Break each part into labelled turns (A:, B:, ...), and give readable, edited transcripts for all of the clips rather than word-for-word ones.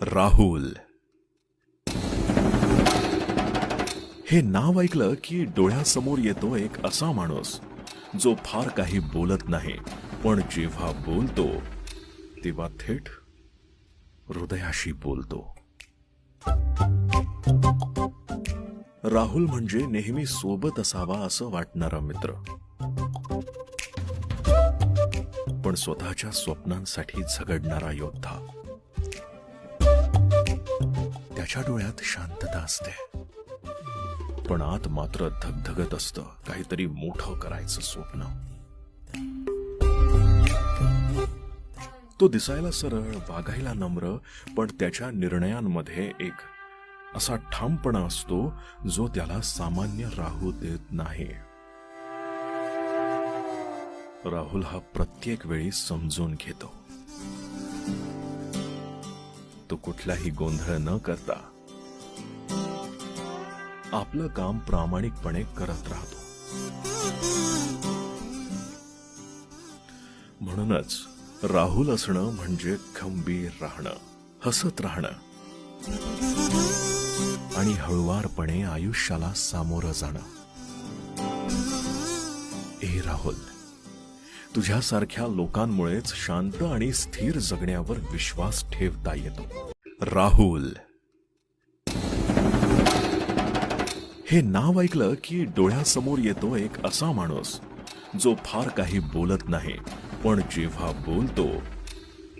A: राहुल हे नाव ऐकलं की डोळ्यासमोर येतो एक असा माणूस जो फार काही बोलत नाही, पण जेव्हा बोलतो तेव्हा थेट हृदयाशी बोलतो. राहुल म्हणजे नेहमी सोबत असावा असं वाटणारा मित्र, पण स्वतःच्या स्वप्नांसाठी झगडणारा योद्धा. त्याच्या डोळ्यात शांतता असते, पण आत मात्र धगधगत असतं काहीतरी मोठं करायचं स्वप्न. तो दिसायला सरळ, वागायला नम्र, पण त्याच्या निर्णयांमध्ये एक असा ठामपणा असतो जो त्याला सामान्य राहू देत नाही. राहुल हा प्रत्येक वेळी समजून घेतो. तो कुठलाही गोंधळ न करता आपलं काम प्रामाणिकपणे करत राहतो. म्हणूनच राहुल असणं म्हणजे खंबीर राहणं, हसत राहणं आणि हळुवारपणे आयुष्याला सामोरं जाणं. ए राहुल, तुझ्यासारख्या लोकांमुळेच शांत आणि स्थिर जगण्यावर विश्वास ठेवता येतो. राहुल हे नाव ऐकलं की डोळ्यासमोर येतो एक असा माणूस जो फार काही बोलत नाही, पण जेव्हा बोलतो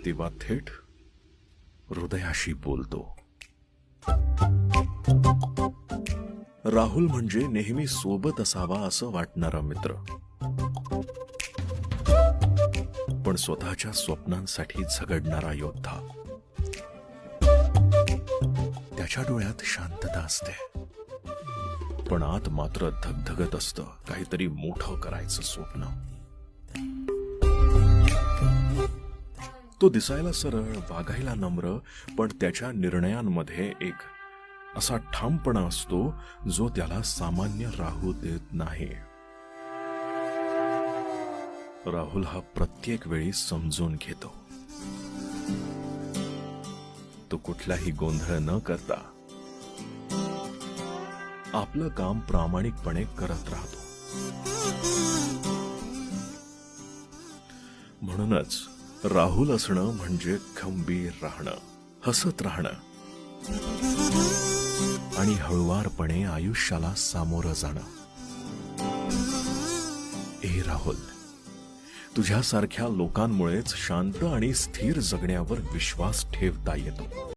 A: तेव्हा थेट हृदयाशी बोलतो. राहुल म्हणजे नेहमी सोबत असावा असं वाटणारा मित्र, पण स्वतःच्या स्वप्नांसाठी झगडणारा योद्धा. त्याच्या डोळ्यात शांतता असते, पण आत मात्र धगधगत असतं काहीतरी मोठं करायचं स्वप्न. तो दिसायला सरळ, वागायला नम्र, पण त्याच्या निर्णयांमध्ये एक असा ठामपणा असतो जो त्याला सामान्य राहू देत नाही. राहुल हा प्रत्येक वेळी समजून घेतो. तो कुठलाही गोंधळ न करता आपलं काम प्रामाणिकपणे करत राहतो. म्हणूनच राहुल असणं म्हणजे खंबीर राहणं, हसत राहणं आणि हळुवारपणे आयुष्याला सामोरं जाणं. ए राहुल, तुझ्यासारख्या लोकांमुळेच शांत आणि स्थिर जगण्यावर विश्वास ठेवता येतो.